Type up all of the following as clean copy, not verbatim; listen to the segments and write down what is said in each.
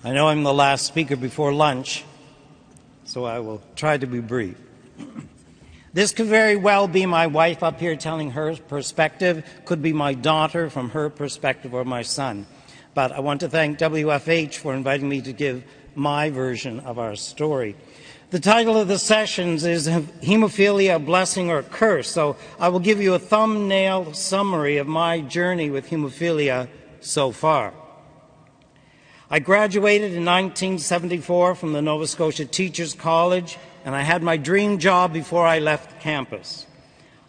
I know I'm the last speaker before lunch, so I will try to be brief. This could very well be my wife up here telling her perspective, could be my daughter from her perspective, or my son. But I want to thank WFH for inviting me to give my version of our story. The title of the sessions is Hemophilia, a Blessing or a Curse, so I will give you a thumbnail summary of my journey with hemophilia so far. I graduated in 1974 from the Nova Scotia Teachers College, and I had my dream job before I left campus.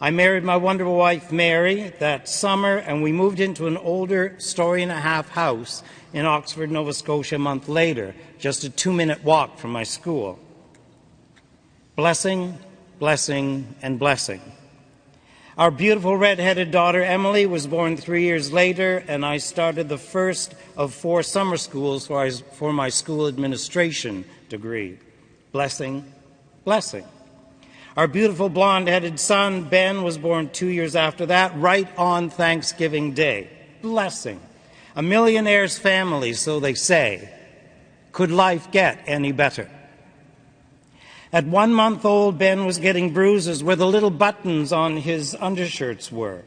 I married my wonderful wife, Mary, that summer, and we moved into an older story-and-a-half house in Oxford, Nova Scotia a month later, just a 2-minute walk from my school. Blessing, blessing, and blessing. Our beautiful red-headed daughter, Emily, was born 3 years later, and I started the first of 4 summer schools for my school administration degree. Blessing, blessing. Our beautiful blonde-headed son, Ben, was born 2 years after that, right on Thanksgiving Day. Blessing. A millionaire's family, so they say. Could life get any better? At 1 month old, Ben was getting bruises where the little buttons on his undershirts were.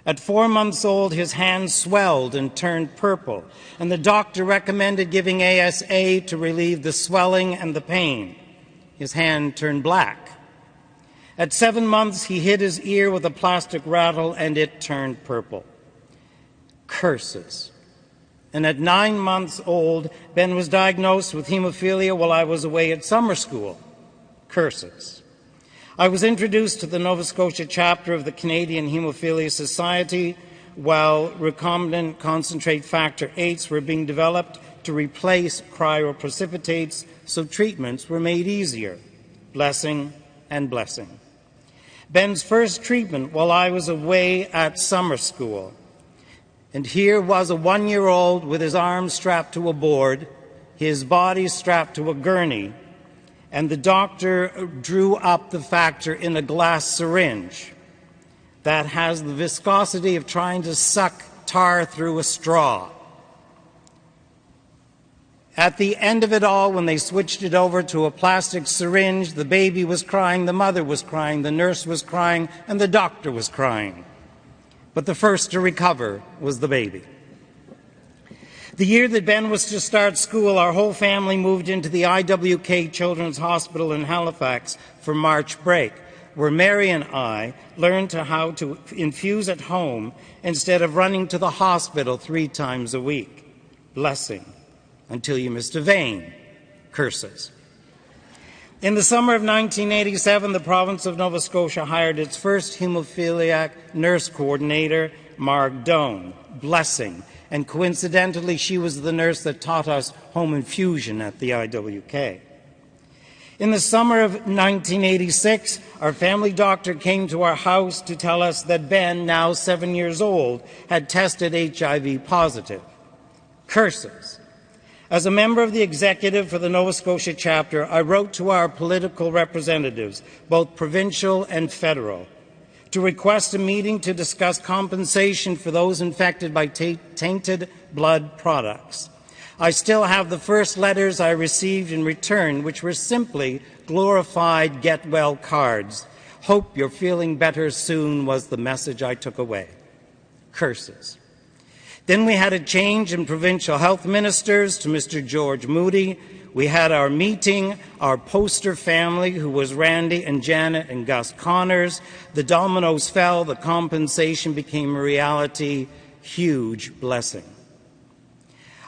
At 4 months old, his hands swelled and turned purple, and the doctor recommended giving ASA to relieve the swelling and the pain. His hand turned black. At 7 months, he hit his ear with a plastic rattle, and it turned purple. Curses. And at 9 months old, Ben was diagnosed with hemophilia while I was away at summer school. Curses. I was introduced to the Nova Scotia chapter of the Canadian Hemophilia Society while recombinant concentrate factor 8s were being developed to replace cryoprecipitates, so treatments were made easier. Blessing and blessing. Ben's first treatment while I was away at summer school. And here was a 1-year-old with his arms strapped to a board, his body strapped to a gurney, and the doctor drew up the factor in a glass syringe that has the viscosity of trying to suck tar through a straw. At the end of it all, when they switched it over to a plastic syringe, the baby was crying, the mother was crying, the nurse was crying, and the doctor was crying. But the first to recover was the baby. The year that Ben was to start school, our whole family moved into the IWK Children's Hospital in Halifax for March break, where Mary and I learned how to infuse at home instead of running to the hospital 3 times a week. Blessing. Until you missed a vein. Curses. In the summer of 1987, the province of Nova Scotia hired its first hemophiliac nurse coordinator, Marg Doan. Blessing. And coincidentally, she was the nurse that taught us home infusion at the IWK. In the summer of 1986, our family doctor came to our house to tell us that Ben, now 7 years old, had tested HIV positive. Curses. As a member of the executive for the Nova Scotia chapter, I wrote to our political representatives, both provincial and federal, to request a meeting to discuss compensation for those infected by tainted blood products. I still have the first letters I received in return, which were simply glorified get-well cards. Hope you're feeling better soon was the message I took away. Curses. Then we had a change in provincial health ministers to Mr. George Moody. We had our meeting, our poster family, who was Randy and Janet and Gus Connors. The dominoes fell, the compensation became a reality. Huge blessing.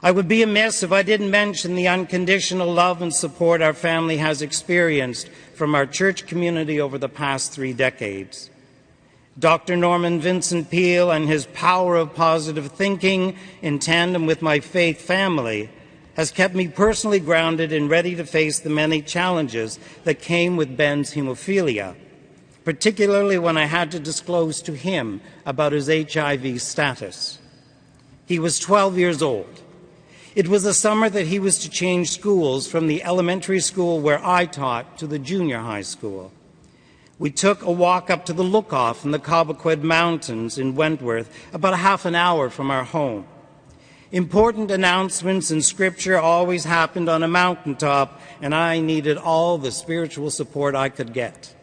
I would be amiss if I didn't mention the unconditional love and support our family has experienced from our church community over the past 3 decades. Dr. Norman Vincent Peale and his power of positive thinking in tandem with my faith family has kept me personally grounded and ready to face the many challenges that came with Ben's hemophilia, particularly when I had to disclose to him about his HIV status. He was 12 years old. It was the summer that he was to change schools from the elementary school where I taught to the junior high school. We took a walk up to the Lookoff in the Cobequid Mountains in Wentworth, about a half an hour from our home. Important announcements in Scripture always happened on a mountaintop, and I needed all the spiritual support I could get.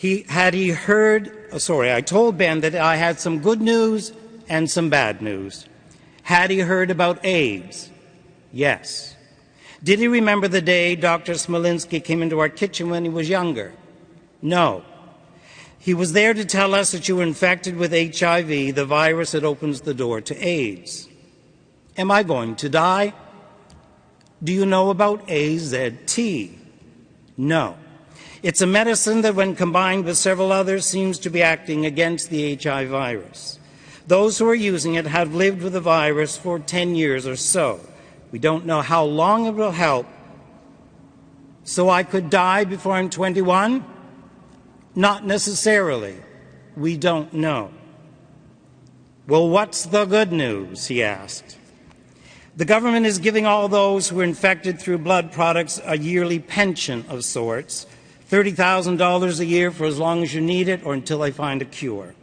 I told Ben that I had some good news and some bad news. Had he heard about AIDS? Yes. Did he remember the day Dr. Smolinski came into our kitchen when he was younger? No. He was there to tell us that you were infected with HIV, the virus that opens the door to AIDS. Am I going to die? Do you know about AZT? No. It's a medicine that, when combined with several others, seems to be acting against the HIV virus. Those who are using it have lived with the virus for 10 years or so. We don't know how long it will help. So I could die before I'm 21? Not necessarily. We don't know. Well, what's the good news? He asked. The government is giving all those who are infected through blood products a yearly pension of sorts, $30,000 a year for as long as you need it or until they find a cure.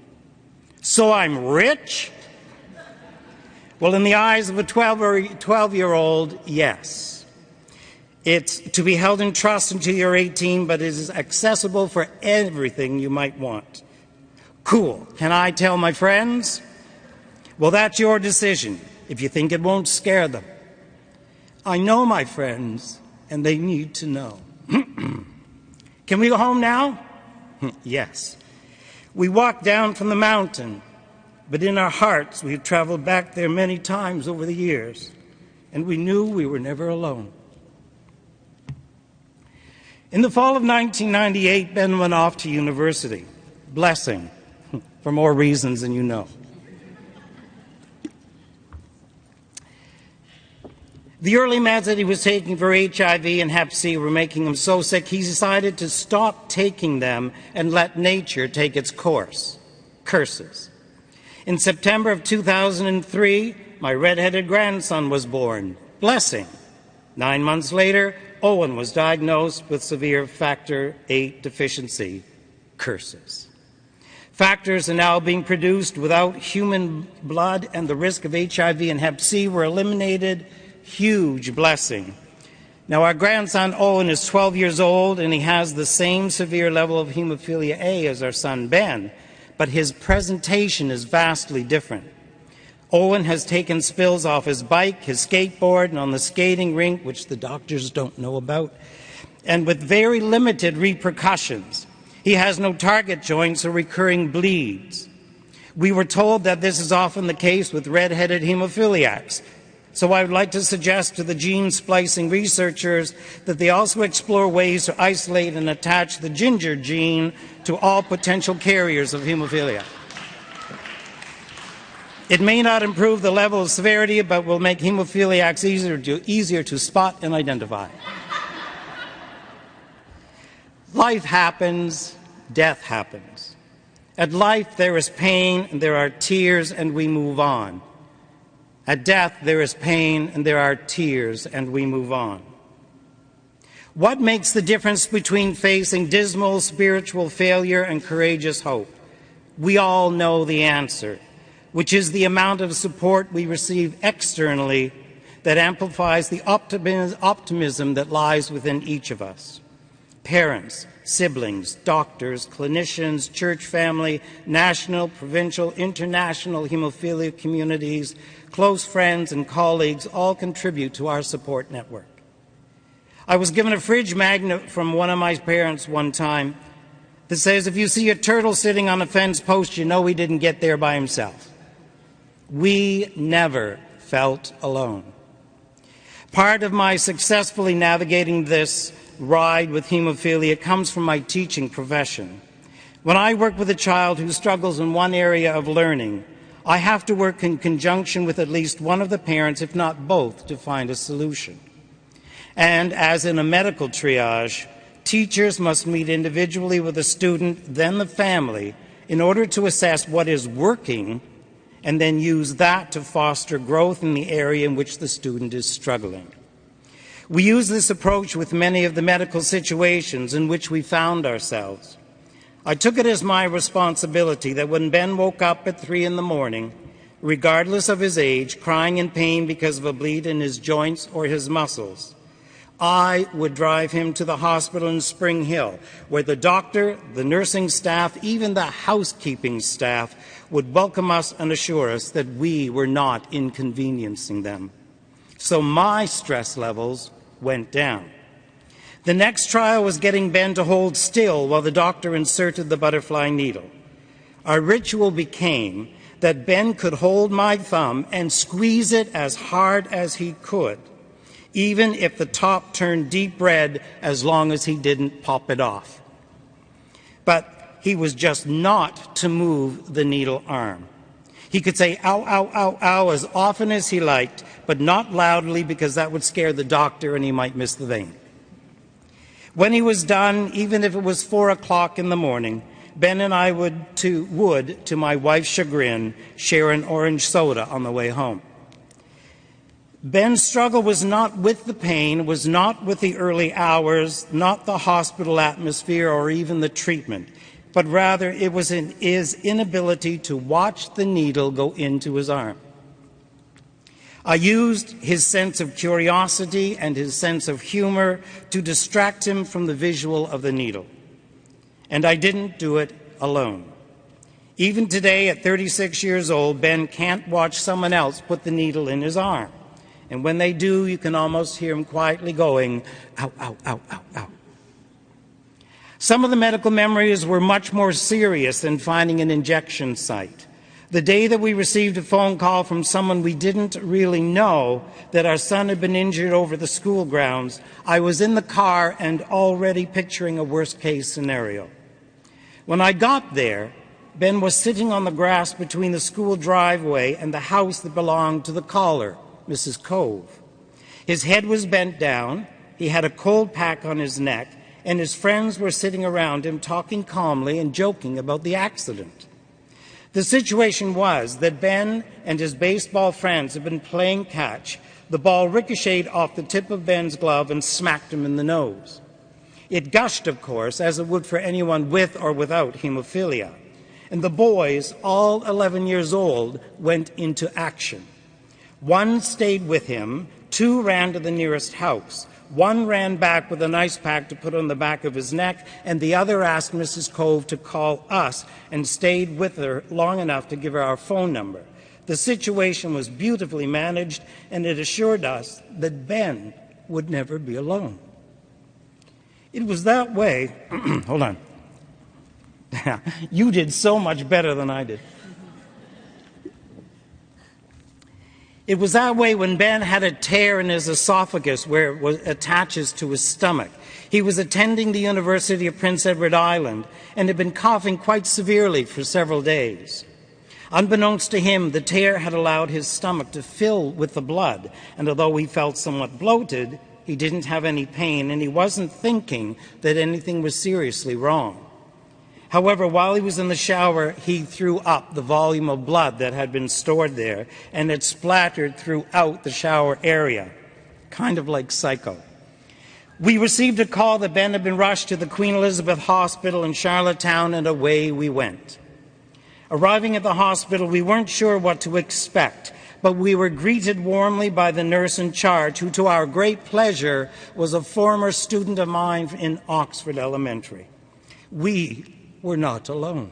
So I'm rich? Well, in the eyes of a 12-year-old, yes. It's to be held in trust until you're 18, but it is accessible for everything you might want. Cool. Can I tell my friends? Well, that's your decision, if you think it won't scare them. I know my friends, and they need to know. Can we go home now? Yes. We walked down from the mountain, but in our hearts we've traveled back there many times over the years, and we knew we were never alone. In the fall of 1998, Ben went off to university. Blessing, for more reasons than you know. The early meds that he was taking for HIV and Hep C were making him so sick, he decided to stop taking them and let nature take its course. Curses. In September of 2003, my red-headed grandson was born. Blessing. 9 months later, Owen was diagnosed with severe factor VIII deficiency. Curses. Factors are now being produced without human blood, and the risk of HIV and Hep C were eliminated. Huge blessing. Now, our grandson Owen is 12 years old, and he has the same severe level of hemophilia A as our son Ben, but his presentation is vastly different. Owen has taken spills off his bike, his skateboard, and on the skating rink, which the doctors don't know about, and with very limited repercussions. He has no target joints or recurring bleeds. We were told that this is often the case with red-headed hemophiliacs. So I would like to suggest to the gene splicing researchers that they also explore ways to isolate and attach the ginger gene to all potential carriers of hemophilia. It may not improve the level of severity, but will make hemophiliacs easier to spot and identify. Life happens, death happens. At life there is pain and there are tears, and we move on. At death, there is pain and there are tears, and we move on. What makes the difference between facing dismal spiritual failure and courageous hope? We all know the answer, which is the amount of support we receive externally that amplifies the optimism that lies within each of us. Parents, siblings, doctors, clinicians, church family, national, provincial, international hemophilia communities, close friends and colleagues all contribute to our support network. I was given a fridge magnet from one of my parents one time that says, if you see a turtle sitting on a fence post, you know he didn't get there by himself. We never felt alone. Part of my successfully navigating this ride with hemophilia comes from my teaching profession. When I work with a child who struggles in one area of learning, I have to work in conjunction with at least one of the parents, if not both, to find a solution. And as in a medical triage, teachers must meet individually with the student, then the family, in order to assess what is working and then use that to foster growth in the area in which the student is struggling. We use this approach with many of the medical situations in which we found ourselves. I took it as my responsibility that when Ben woke up at 3 in the morning, regardless of his age, crying in pain because of a bleed in his joints or his muscles. I would drive him to the hospital in Spring Hill, where the doctor, the nursing staff, even the housekeeping staff would welcome us and assure us that we were not inconveniencing them. So my stress levels went down. The next trial was getting Ben to hold still while the doctor inserted the butterfly needle. Our ritual became that Ben could hold my thumb and squeeze it as hard as he could, even if the top turned deep red, as long as he didn't pop it off. But he was just not to move the needle arm. He could say ow, ow, ow, ow as often as he liked, but not loudly, because that would scare the doctor and he might miss the vein. When he was done, even if it was 4 o'clock in the morning, Ben and I would, to my wife's chagrin, share an orange soda on the way home. Ben's struggle was not with the pain, was not with the early hours, not the hospital atmosphere or even the treatment, but rather it was in his inability to watch the needle go into his arm. I used his sense of curiosity and his sense of humor to distract him from the visual of the needle. And I didn't do it alone. Even today, at 36 years old, Ben can't watch someone else put the needle in his arm. And when they do, you can almost hear him quietly going, ow, ow, ow, ow, ow. Some of the medical memories were much more serious than finding an injection site. The day that we received a phone call from someone we didn't really know that our son had been injured over the school grounds, I was in the car and already picturing a worst-case scenario. When I got there, Ben was sitting on the grass between the school driveway and the house that belonged to the caller, Mrs. Cove. His head was bent down, he had a cold pack on his neck, and his friends were sitting around him talking calmly and joking about the accident. The situation was that Ben and his baseball friends had been playing catch. The ball ricocheted off the tip of Ben's glove and smacked him in the nose. It gushed, of course, as it would for anyone with or without hemophilia. And the boys, all 11 years old, went into action. One stayed with him, 2 ran to the nearest house. 1 ran back with an ice pack to put on the back of his neck, and the other asked Mrs. Cove to call us and stayed with her long enough to give her our phone number. The situation was beautifully managed, and it assured us that Ben would never be alone. It was that way. Hold on. You did so much better than I did. It was that way when Ben had a tear in his esophagus where it attaches to his stomach. He was attending the University of Prince Edward Island and had been coughing quite severely for several days. Unbeknownst to him, the tear had allowed his stomach to fill with the blood, and although he felt somewhat bloated, he didn't have any pain, and he wasn't thinking that anything was seriously wrong. However, while he was in the shower, he threw up the volume of blood that had been stored there, and it splattered throughout the shower area, kind of like Psycho. We received a call that Ben had been rushed to the Queen Elizabeth Hospital in Charlottetown, and away we went. Arriving at the hospital, we weren't sure what to expect, but we were greeted warmly by the nurse in charge, who, to our great pleasure, was a former student of mine in Oxford Elementary. We were not alone.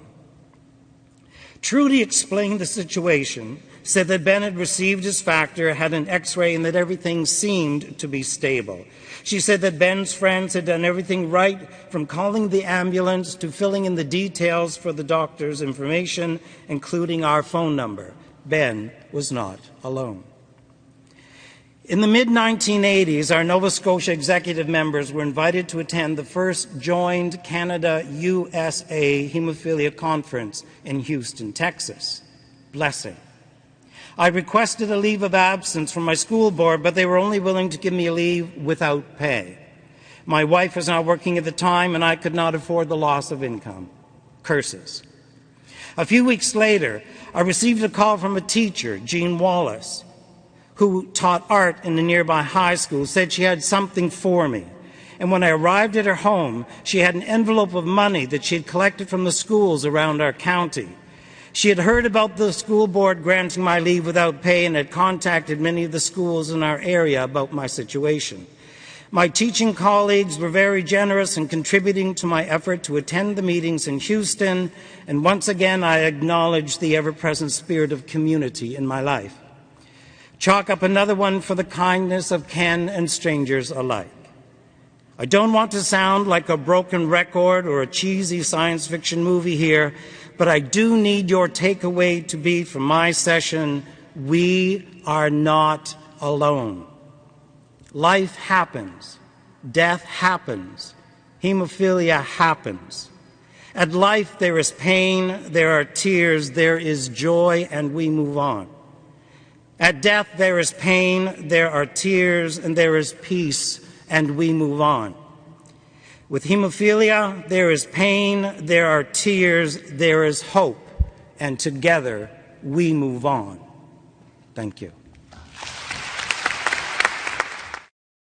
Trudy explained the situation, said that Ben had received his factor, had an x-ray, and that everything seemed to be stable. She said that Ben's friends had done everything right, from calling the ambulance to filling in the details for the doctor's information, including our phone number. Ben was not alone. In the mid-1980s, our Nova Scotia executive members were invited to attend the first joined Canada-USA Hemophilia Conference in Houston, Texas. Blessing. I requested a leave of absence from my school board, but they were only willing to give me a leave without pay. My wife was not working at the time, and I could not afford the loss of income. Curses. A few weeks later, I received a call from a teacher, Jean Wallace, who taught art in the nearby high school, said she had something for me. And when I arrived at her home, she had an envelope of money that she had collected from the schools around our county. She had heard about the school board granting my leave without pay and had contacted many of the schools in our area about my situation. My teaching colleagues were very generous in contributing to my effort to attend the meetings in Houston, and once again I acknowledge the ever-present spirit of community in my life. Chalk up another one for the kindness of Ken and strangers alike. I don't want to sound like a broken record or a cheesy science fiction movie here, but I do need your takeaway to be from my session: we are not alone. Life happens. Death happens. Hemophilia happens. At life there is pain, there are tears, there is joy, and we move on. At death there is pain, there are tears, and there is peace, and we move on. With hemophilia, there is pain, there are tears, there is hope, and together we move on. Thank you.